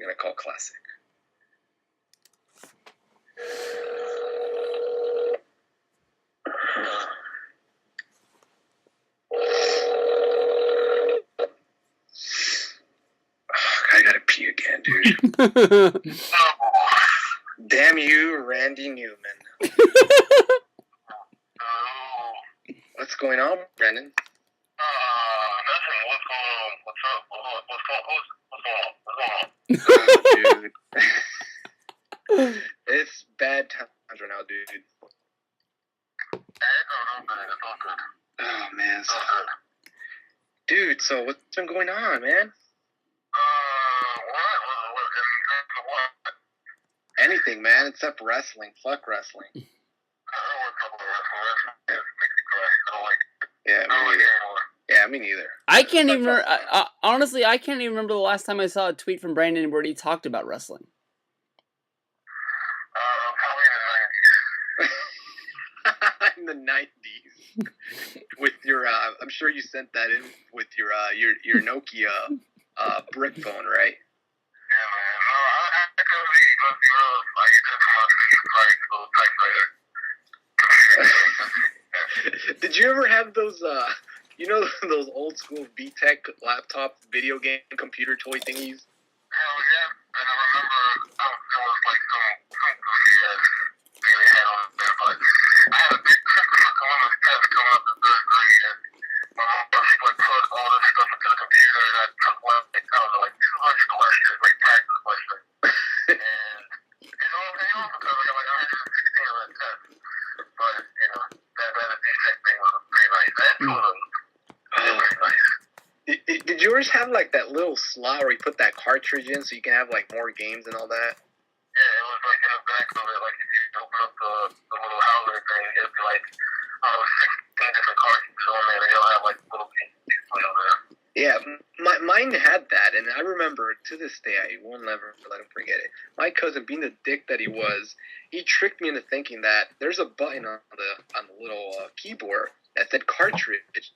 gonna call Classic. I gotta pee again, dude. Damn you, Randy Newman. What's going on, Brendan? Nothing. What's going on? What's up? What's going on? Dude. It's bad times right now, dude. Oh, man. Dude, so what's been going on, man? What? Anything, man, except wrestling. Fuck wrestling. I don't want to talk about wrestling. It makes me cry. I don't like it. Yeah, I don't like it anymore. Yeah, me neither. I can't even honestly, I can't even remember the last time I saw a tweet from Brandon where he talked about wrestling. Probably In the 90s. With your, I'm sure you sent that in with your Nokia brick phone, right? Yeah, man. No, I could leave. I used to come out to Did you ever have those, those old school VTech laptop video game computer toy thingies? Hell yeah. And I remember there was like some goofy ass thing they had on there, but I had a big Christopher Columbus test coming up in third grade, and my mom just like put all this stuff into the computer, and I took like 200 questions, like practice questions. And it all paid off because I got like 116 on that test. But, that VTech thing was pretty nice. That was pretty nice. Did yours have like that little slot where you put that cartridge in so you can have like more games and all that? Yeah, it was like in the back of it, like if you open up the little howler thing, it'd be like 16 different cartridges on there, and they'll have like little games display on there. Yeah, mine had that, and I remember to this day I will never let him forget it. My cousin, being the dick that he was, he tricked me into thinking that there's a button on the little keyboard that said cartridge.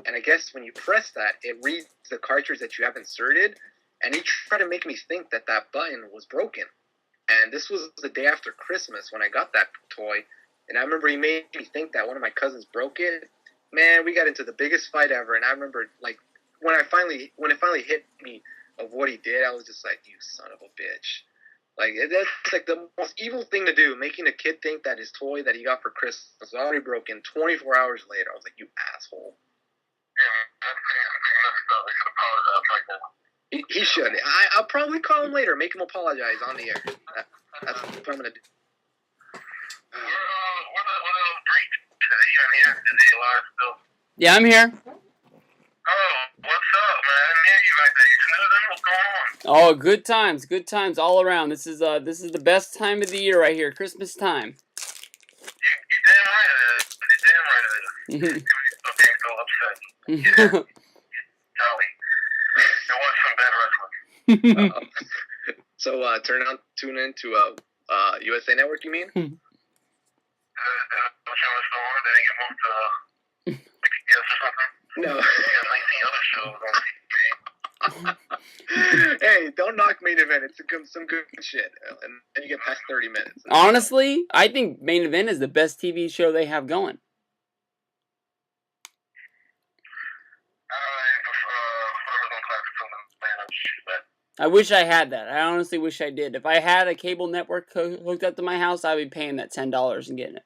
And I guess when you press that, it reads the cartridge that you have inserted, and he tried to make me think that button was broken. And this was the day after Christmas when I got that toy, and I remember he made me think that one of my cousins broke it. Man, we got into the biggest fight ever, and I remember, like, when it finally hit me of what he did, I was just like, you son of a bitch. Like, that's like the most evil thing to do, making a kid think that his toy that he got for Christmas was already broken 24 hours later. I was like, you asshole. Yeah, that's pretty messed up. They should apologize right now. He should. I'll probably call him later, make him apologize on the air. That's what I'm going to do. What else, Breech? Is he even here? Is he alive still? Yeah, I'm here. Oh, what's up, man? I didn't hear you like that. You snoozing? What's going on? Oh, good times all around. This is the best time of the year right here, Christmas time. You damn right it is. You damn right it is. You're being so upset. Yeah. Tally. There was some bad wrestling. So tune in to USA Network, you mean? Which one was the one? Did he get moved to yes or something? No. He has 19 other shows on TV. Hey, don't knock main event. It's some good shit. And then you get past 30 minutes. Honestly, I think Main Event is the best TV show they have going. I wish I had that. I honestly wish I did. If I had a cable network hooked up to my house, I'd be paying that $10 and getting it.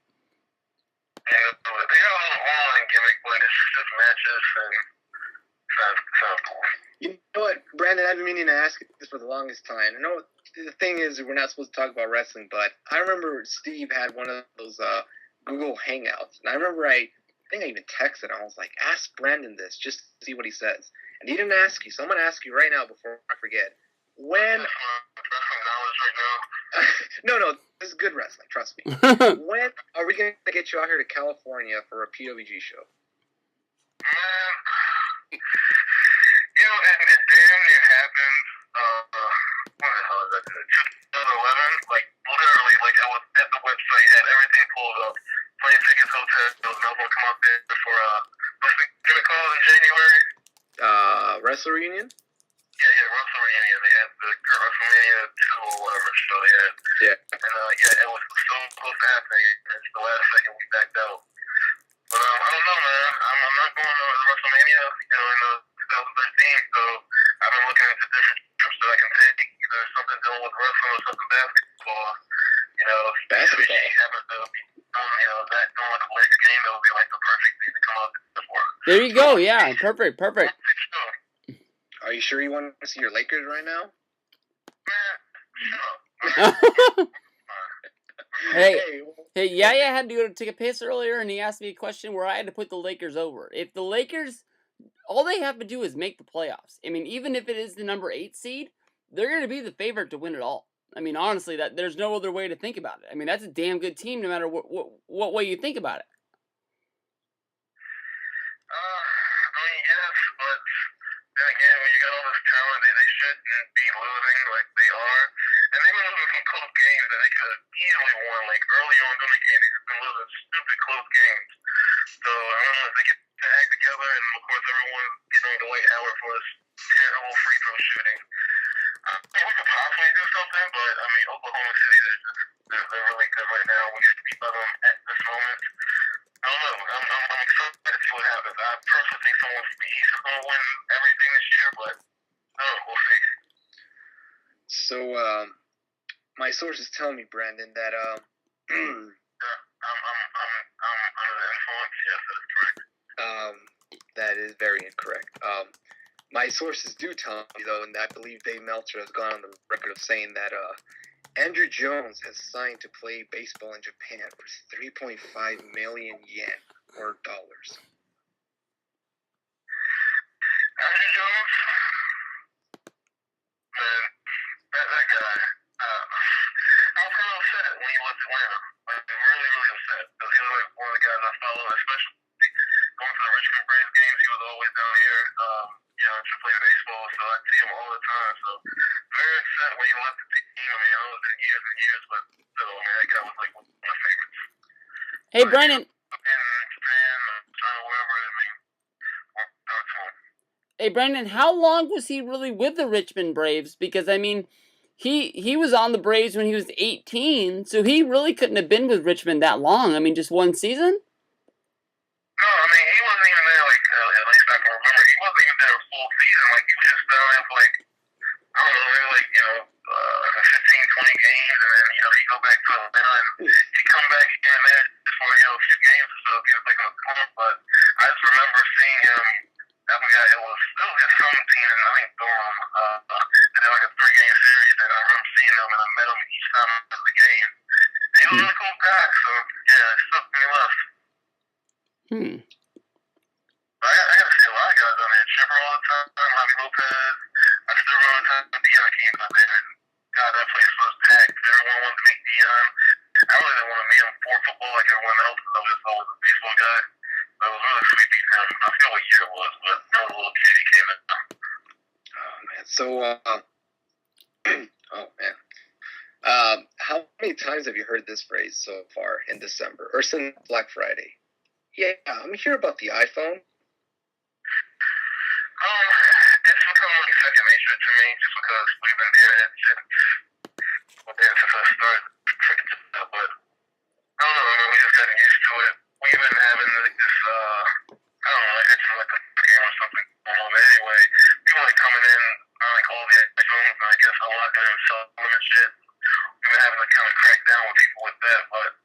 Yeah, they got a little online gimmick, but it's just matches and sounds cool. You know what, Brandon, I've been meaning to ask you this for the longest time. I know the thing is we're not supposed to talk about wrestling, but I remember Steve had one of those Google Hangouts. And I remember I think I even texted him. I was like, ask Brandon this just to see what he says. And he didn't ask you, so I'm going to ask you right now before I forget. When... Wrestling knowledge right now. No, this is good wrestling, trust me. When are we going to get you out here to California for a PWG show? Man, it damn near happened, when the hell is that? 2011? Like, literally, like, I was at the website, had everything pulled up. Plane tickets, hotels, I was going to come up there for, what's it going to call in January? Wrestle Reunion? Yeah, Wrestle Reunion. They had at the WrestleMania 2 or whatever show they had. Yeah. And yeah, it was so close to happening. And it's the last second we backed out. But I don't know, man. I'm not going to WrestleMania, in 2013. So I've been looking into different trips that I can take. Either something dealing with wrestling or something basketball. Basketball. Happens to be that doing like a late game, that would be like the perfect thing to come out for. There you go. Yeah, perfect. Are you sure you want to see your Lakers right now? Hey, Yaya had to go to take a piss earlier, and he asked me a question where I had to put the Lakers over. If the Lakers, all they have to do is make the playoffs. I mean, even if it is the number 8 seed, they're going to be the favorite to win it all. I mean, honestly, that there's no other way to think about it. I mean, that's a damn good team, no matter what way you think about it. Yes, but then again, when you got all this talent, they shouldn't be losing like they are. And they've been losing some close games that they could have easily won. Like early on in the game, they've been losing stupid close games. So I don't know if they get their act together, and of course everyone's getting Dwight Howard for his terrible free throw shooting. I think we could possibly do something, but I mean, Oklahoma City, they're really good right now. We should beat them at this moment. I don't know. I'm excited to see what happens. I personally think someone from the East is going to win everything this year, but we'll see. So, my sources tell me, Brandon, that I'm under the influence. Yes, that is correct. that is very incorrect. My sources do tell me, though, and I believe Dave Meltzer has gone on the record of saying that Andrew Jones has signed to play baseball in Japan for 3.5 million yen, or dollars. Andrew Jones? Man, that guy. I was kind of upset when he left Atlanta. Like, really, really upset. Because he was like one of the guys I follow, especially going to the Richmond Braves games. He was always down here, to play baseball. So I'd see him all the time. So very upset when he left the team. I mean, I was in years and years, but still, I mean, that guy was like one of my favorites. Hey, Brandon. Hey, Brandon, how long was he really with the Richmond Braves? Because, I mean, he was on the Braves when he was 18, so he really couldn't have been with Richmond that long. I mean, just one season? No, I mean, he wasn't even there, like, at least I can remember. He wasn't even there a full season. Like, he was just down there for, like, I don't know, maybe, like, 15, 20 games, and then, you go back to Atlanta, and he come back here and there just for, a few games or so, he was, like, on the corner, but I just remember seeing him. That guy, it was just some team, and I think Durham, they did, like, a 3-game series, and I remember seeing him, and I met him each time after the game. And he was a really cool guy, so, yeah, it stuck me left. I got to see a lot of guys on there. Chipper all the time, Javi Lopez. I still remember the time Dion came out there, and God, that place was packed. Everyone wanted to meet Dion. I really didn't want to meet him for football like everyone else, because I was just always a baseball guy. But it was really sweet meeting him. I forget what year it was, but I was a little kid he came in. Oh, man. So, how many times have you heard this phrase so far in December, or since Black Friday? Yeah, I'm here about the iPhone. It's become like second nature to me, just because we've been hearing it since I started freaking to that. But I don't know, we just gotten used to it. We've been having like this, I don't know, it's like a game or something going on. But anyway, people like coming in on like all the iPhones, and I guess unlocking and selling them and shit. We've been having to kind of crack down with people with that, but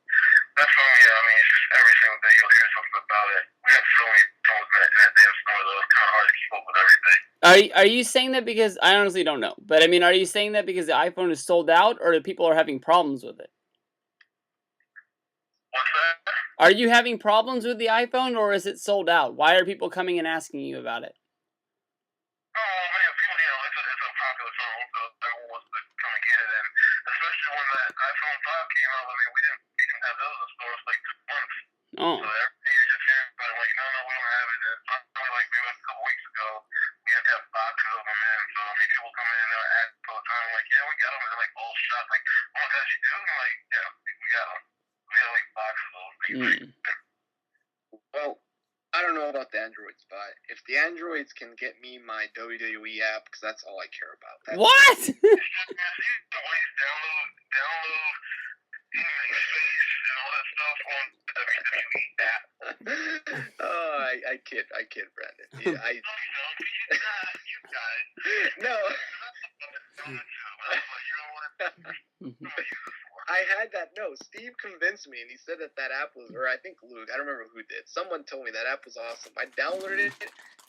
that's something, I mean, it's just every single day you'll hear something about it. We have so many phones in that damn store, though. It's kind of hard to keep up with everything. Are you saying that because, I honestly don't know, but I mean, are you saying that because the iPhone is sold out, or that people are having problems with it? What's that? Are you having problems with the iPhone, or is it sold out? Why are people coming and asking you about it? Oh, man, people, it's a popular phone, so everyone wants to come and get it, and especially when that iPhone 5 came out, I mean, we didn't even have those in stores for like 2 months. Oh. So everything you just hear about it, like, no, we don't have it, and finally, like, maybe a couple weeks ago, we had to have boxes of them in, so I mean, people come in and they're asking all the time, like, yeah, we got them, and they're like all shocked, like, oh my gosh, you do? And I'm like, yeah, we got them. We had like boxes of those. Well, I don't know about the Androids, but if the Androids can get me my WWE app, because that's all I care about. What? It's just the way you download space and all that stuff on the WWE app. Oh, I kid, Brandon. Yeah, You guys. No. I had that. No, Steve convinced me, and he said that app was, or I think Luke, I don't remember who did. Someone told me that app was awesome. I downloaded it.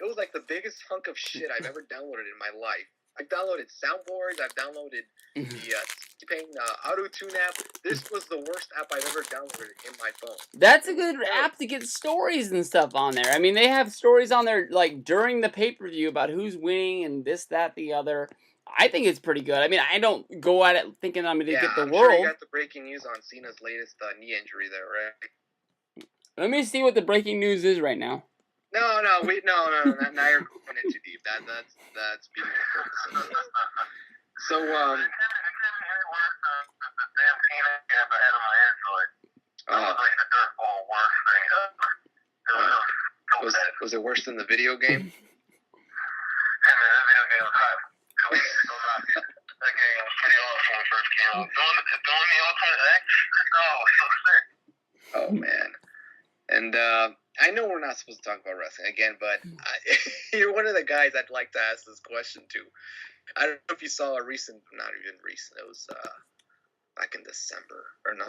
It was like the biggest hunk of shit I've ever downloaded in my life. I've downloaded soundboards. I've downloaded the T-Pain auto-tune app. This was the worst app I've ever downloaded in my phone. That's a good app to get stories and stuff on there. I mean, they have stories on there like during the pay-per-view about who's winning and this, that, the other. I think it's pretty good. I mean, I don't go at it thinking I'm going to get the I'm world. Sure you got the breaking news on Cena's latest knee injury there, right? Let me see what the breaking news is right now. No. Now you're going in too deep. That's being the purpose of this. So was it worse than the video game? That game was pretty awesome when it first came out. Doing the Ultimate X, was so sick. Oh man. And I know we're not supposed to talk about wrestling again, but you're one of the guys I'd like to ask this question to. I don't know if you saw not even recent, it was back in December, or no,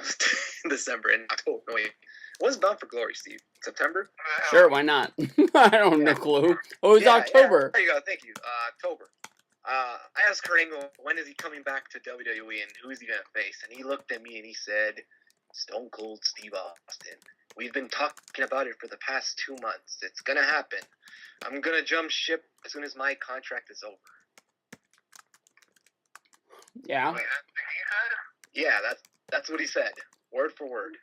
December, in October, no wait. When's Bound for Glory, Steve? September? Sure, why not? I don't know clue. Oh, it's October. Yeah, there you go, thank you. October. I asked Kurt Angle, when is he coming back to WWE and who is he going to face? And he looked at me and he said, Stone Cold Steve Austin. We've been talking about it for the past 2 months. It's going to happen. I'm going to jump ship as soon as my contract is over. Yeah. Wait, that's what he said? Yeah, that's what he said. Word for word.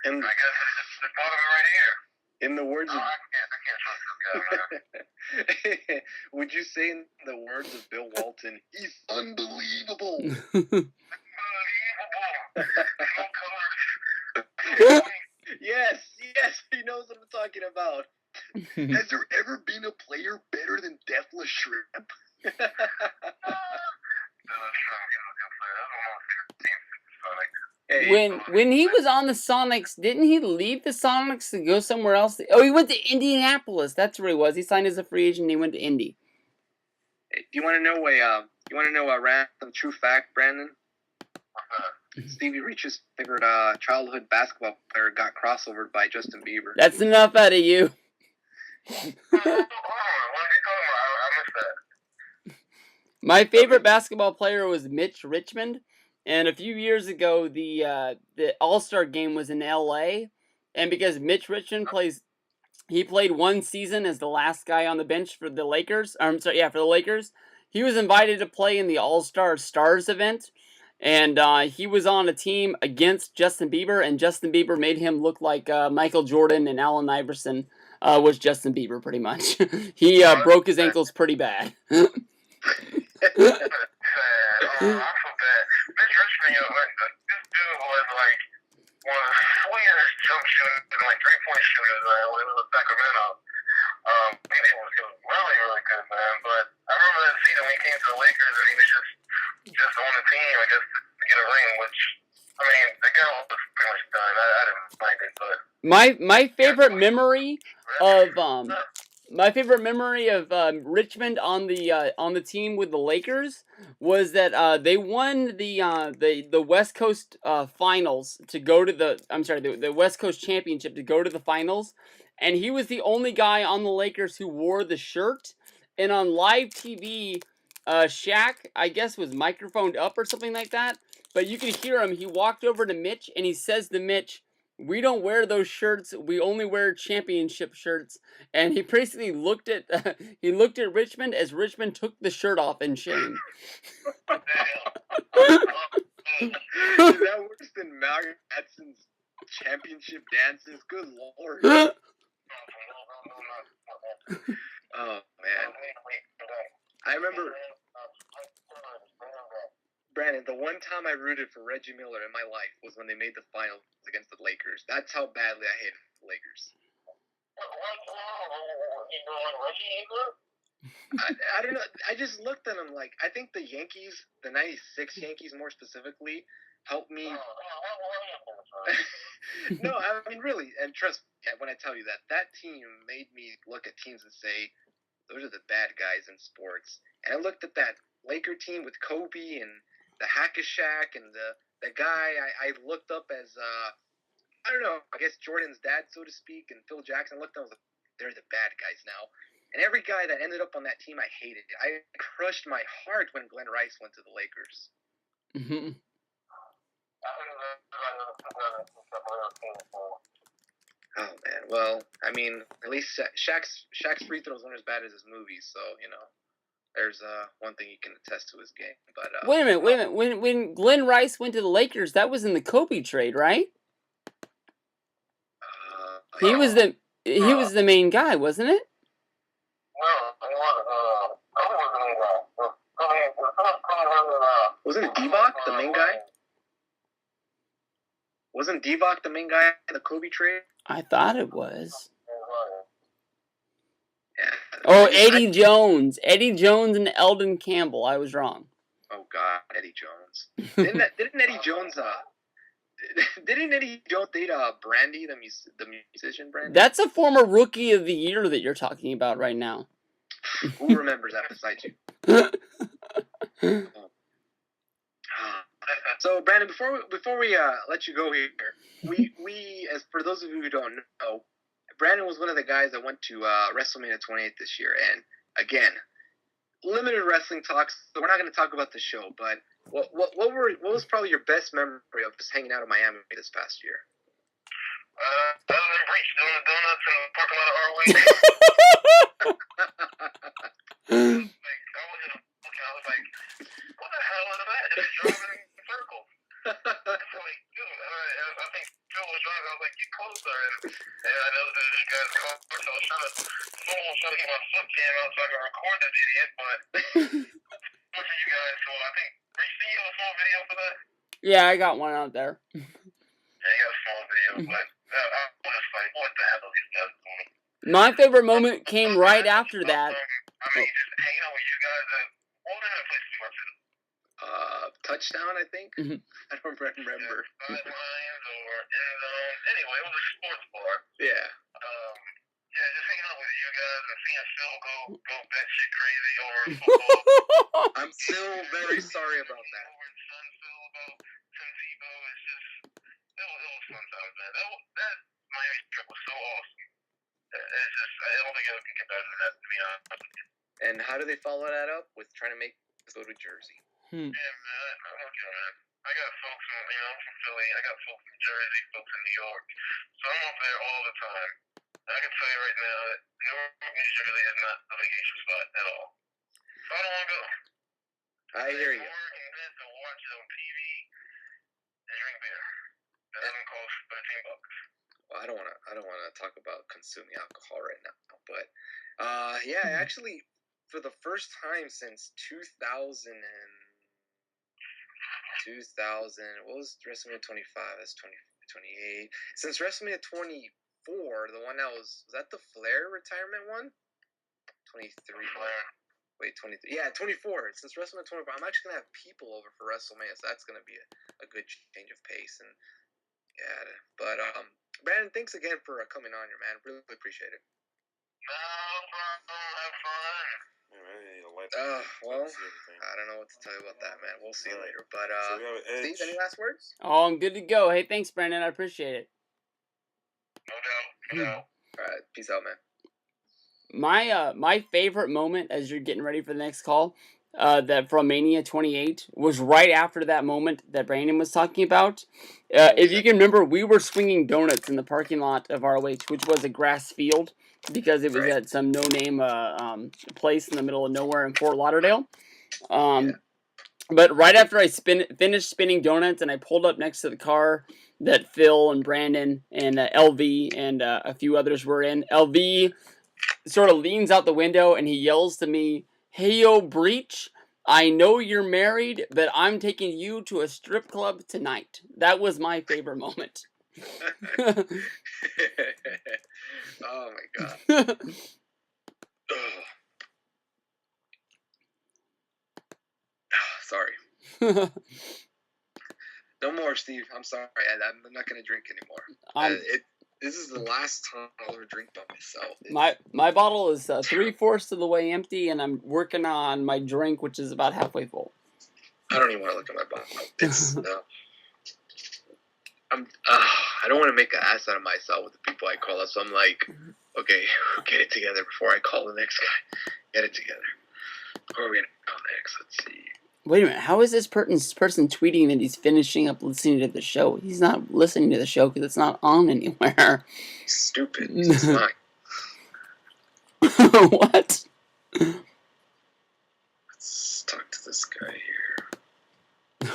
And I guess it's just the thought of it right here. In the words of... I can't trust this guy, man. Would you say in the words of Bill Walton, he's unbelievable? Yes, he knows what I'm talking about. Has there ever been a player better than Deathless Shrimp? When he was on the Sonics, didn't he leave the Sonics to go somewhere else? Oh, he went to Indianapolis. That's where he was. He signed as a free agent and he went to Indy. Hey, you want to know a random true fact, Brandon? Stevie Breech's favorite childhood basketball player got crossovered by Justin Bieber. That's enough out of you. My favorite basketball player was Mitch Richmond. And a few years ago, the All-Star game was in L.A. And because Mitch Richmond he played one season as the last guy on the bench for the Lakers. For the Lakers. He was invited to play in the All-Star Stars event. And he was on a team against Justin Bieber. And Justin Bieber made him look like Michael Jordan, and Allen Iverson was Justin Bieber, pretty much. He broke his ankles pretty bad. Mitch Richmond, this dude was like one of the sweetest jump shooters and like 3-point shooters when he was in Sacramento. He was really, really good, man. But I remember that season when he came to the Lakers and he was just on the team, I guess, to get a ring, which, I mean, the guy was pretty much done. I didn't mind it, but... My favorite memory of Richmond on the team with the Lakers was that they won the West Coast finals to go to the West Coast championship to go to the finals, and he was the only guy on the Lakers who wore the shirt. And on live TV, Shaq, I guess, was microphoned up or something like that, but you could hear him. He walked over to Mitch and he says to Mitch, "We don't wear those shirts. We only wear championship shirts." And he basically looked at Richmond as Richmond took the shirt off in shame. Is that worse than Malcolm Jackson's championship dances. Good lord. Oh man, I remember. Brandon, the one time I rooted for Reggie Miller in my life was when they made the finals against the Lakers. That's how badly I hated the Lakers. I don't know. I just looked at them like, I think the Yankees, the 96 Yankees more specifically, helped me. No, I mean, really, and trust me when I tell you that team made me look at teams and say, those are the bad guys in sports. And I looked at that Laker team with Kobe and the Hack-a-Shaq and the guy I looked up as, I don't know, I guess Jordan's dad, so to speak, and Phil Jackson. I looked at them, I was like, they're the bad guys now. And every guy that ended up on that team, I hated. I crushed my heart when Glenn Rice went to the Lakers. Mm-hmm. Oh man, well, I mean, at least Shaq's free throws weren't as bad as his movies, so you know, there's one thing you can attest to his game. But wait a minute. When Glenn Rice went to the Lakers, that was in the Kobe trade, right? He was the main guy, wasn't it? Wasn't Divock the main guy? Wasn't Divock the main guy in the Kobe trade? I thought it was. Yeah. Oh, Eddie Jones. Eddie Jones and Eldon Campbell. I was wrong. Oh God, Eddie Jones. Didn't Eddie Jones date Brandy, the musician Brandy? That's a former Rookie of the Year that you're talking about right now. Who remembers that besides you? So Brandon, before we let you go here, we as for those of you who don't know, Brandon was one of the guys that went to WrestleMania 28 this year, and again, limited wrestling talks. So we're not going to talk about the show, but what was probably your best memory of just hanging out in Miami this past year? Other than Breech doing the donuts and parking lot of our way. I was like, what the hell is that? It's driving in circles. I was like, dude, I think Phil was driving. I was like, get closer. And I know that this guy's car, so I was someone was trying to get my foot cam out so I could record this idiot, but good for you guys. So I think, Breech, do you have a small video for that? Yeah, I got one out there. Yeah, you got a small video, but I was just like, what the hell are these guys doing? My favorite moment came right after that. I mean, just hanging out with you guys. What was that place we went to? Touchdown, I think. Mm-hmm. I don't remember. Sidelines or end zone. Anyway, it was a sports bar. Yeah. Yeah, just hanging out with you guys and seeing Phil go batshit crazy over football. I'm still very sorry about that. Over in Sunville about Tim Tebow. It's just, it was fun times, man. That Miami trip was so awesome. It's just, I don't think it can get better than that, to be honest with you. And how do they follow that up? With trying to make us go to Jersey. Yeah, man. I don't care, man. I got folks from, I'm from Philly. I got folks from Jersey, folks in New York. So I'm up there all the time. And I can tell you right now that Newark, New Jersey is not a vacation spot at all. So I don't want to go. I hear you. Or and then to watch it on TV and drink beer. That doesn't cost $13. Well, I don't want to talk about consuming alcohol right now, but yeah, actually, for the first time since 2000, what was WrestleMania 25? That's 28. Since WrestleMania 24, the one that was that the Flair retirement one? 23. Wait, 23. Yeah, 24. Since WrestleMania 24, I'm actually gonna have people over for WrestleMania, so that's gonna be a good change of pace. And yeah, but Brandon, thanks again for coming on here, man. Really appreciate it. No problem. Have fun. Well, I don't know what to tell you about that, man. We'll see later. But Steve, any last words? Oh, I'm good to go. Hey, thanks, Brandon. I appreciate it. No doubt. All right, peace out, man. My favorite moment as you're getting ready for the next call, that from Mania 28 was right after that moment that Brandon was talking about. If you can remember, we were swinging donuts in the parking lot of ROH, which was a grass field because it was at some no-name place in the middle of nowhere in Fort Lauderdale. But right after I finished spinning donuts and I pulled up next to the car that Phil and Brandon and LV and a few others were in. LV sort of leans out the window and he yells to me, "Hey yo, Breech, I know you're married, but I'm taking you to a strip club tonight." That was my favorite moment. Oh my god. Sorry. No more, Steve. I'm sorry. I'm not going to drink anymore. This is the last time I'll ever drink by myself. My bottle is 3/4 of the way empty, and I'm working on my drink, which is about halfway full. I don't even want to look at my bottle. It's I don't want to make an ass out of myself with the people I call up. So I'm like, okay, get it together before I call the next guy. Get it together. Who are we gonna call next? Let's see. Wait a minute. How is this person tweeting that he's finishing up listening to the show? He's not listening to the show because it's not on anywhere. Stupid. It's not. What? Let's talk to this guy here.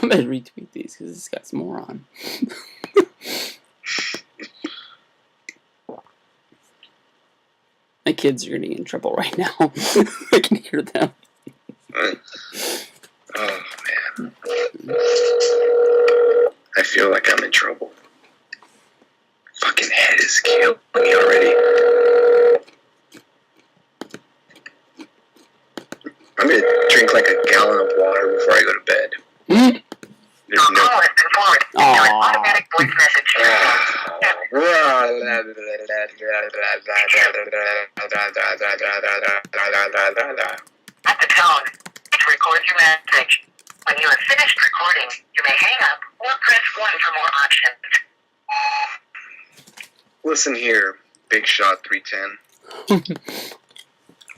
I'm gonna retweet these because this guy's a moron. My kids are getting in trouble right now. I can hear them. Oh, man. I feel like I'm in trouble. Fucking head is killing me already. I'm gonna drink like a gallon of water before I go to bed. There's no... automatic voice message. At the tone, to record your message. When you have finished recording, you may hang up or press 1 for more options. Listen here, Big Shot 310.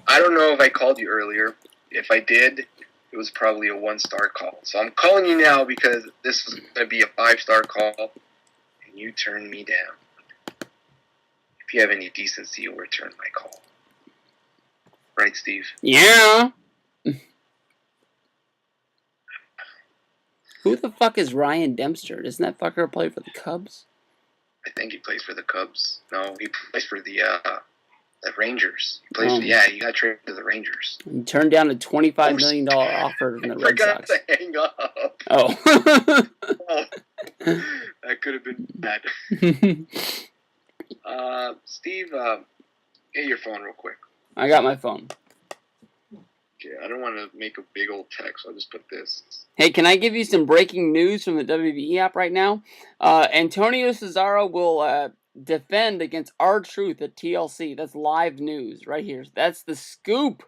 I don't know if I called you earlier. If I did, it was probably a 1-star call. So I'm calling you now because this was going to be a 5-star call, and you turned me down. If you have any decency, you'll return my call. Right, Steve? Yeah. Who the fuck is Ryan Dempster? Doesn't that fucker play for the Cubs? I think he plays for the Cubs. No, he plays for the Rangers. He plays for, he got traded to the Rangers. He turned down a $25 million offer from the Red Sox. I forgot to hang up. Oh. That could have been bad. Steve, get your phone real quick. I got my phone. Okay, I don't want to make a big old text. I'll just put this. Hey, can I give you some breaking news from the WWE app right now? Antonio Cesaro will defend against R-Truth at TLC. That's live news right here. That's the scoop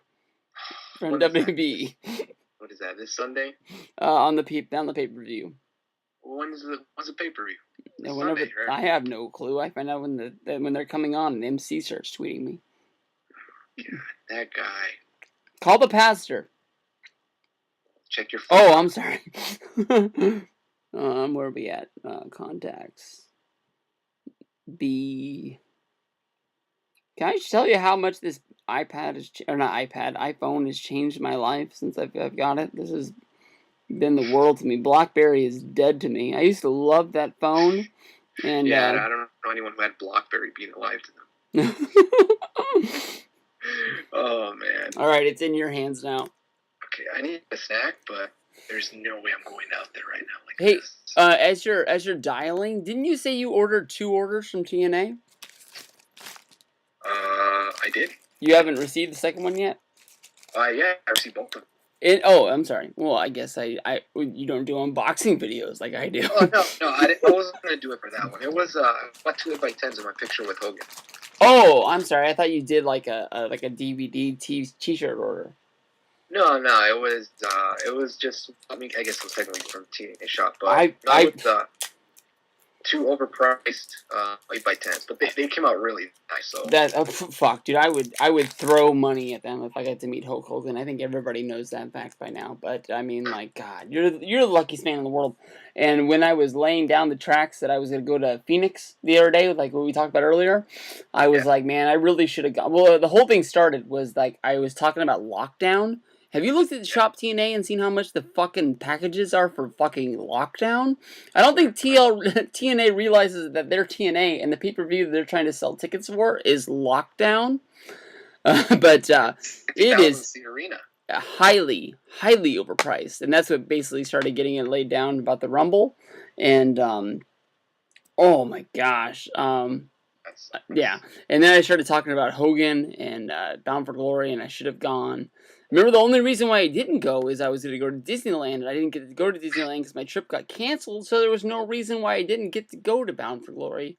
from WWE. What is that? This Sunday? On the pay-per-view. When's the pay-per-view? Whenever, Sunday, right? I have no clue. I find out when they're coming on, and MC starts tweeting me. God, that guy. Call the pastor. Check your phone. Oh, I'm sorry. Where are we at? Contacts. B. Can I just tell you how much this iPhone has changed my life since I've got it? This has been the world to me. BlackBerry is dead to me. I used to love that phone. And I don't know anyone who had BlackBerry being alive to them. Oh, man. All right, it's in your hands now. Okay, I need a snack, but there's no way I'm going out there right now like this. Hey, as you're dialing, didn't you say you ordered 2 orders from TNA? I did. You haven't received the second one yet? Yeah, I received both of them. I'm sorry. Well, I guess you don't do unboxing videos like I do. Oh, no, I wasn't going to do it for that one. It was, what 2x10s in my picture with Hogan. Oh, I'm sorry. I thought you did like a DVD t-shirt order. No, it was just, I mean, I guess it was technically from TNA shop, but I 2 overpriced 8x10s, but they came out really nice. So fuck, dude, I would throw money at them if I got to meet Hulk Hogan. I think everybody knows that fact by now. But I mean, like, God, you're the luckiest man in the world. And when I was laying down the tracks that I was gonna go to Phoenix the other day, like what we talked about earlier, I was like, man, I really should have gone. Well, the whole thing started was like I was talking about lockdown. Have you looked at Shop TNA and seen how much the fucking packages are for fucking Lockdown? I don't think TNA realizes that they're TNA and the pay-per-view they're trying to sell tickets for is Lockdown. But it is arena. highly overpriced, and that's what basically started getting it laid down about the Rumble. And oh my gosh, yeah. And then I started talking about Hogan and Bound for Glory, and I should have gone. Remember, the only reason why I didn't go is I was going to go to Disneyland, and I didn't get to go to Disneyland because my trip got canceled, so there was no reason why I didn't get to go to Bound for Glory.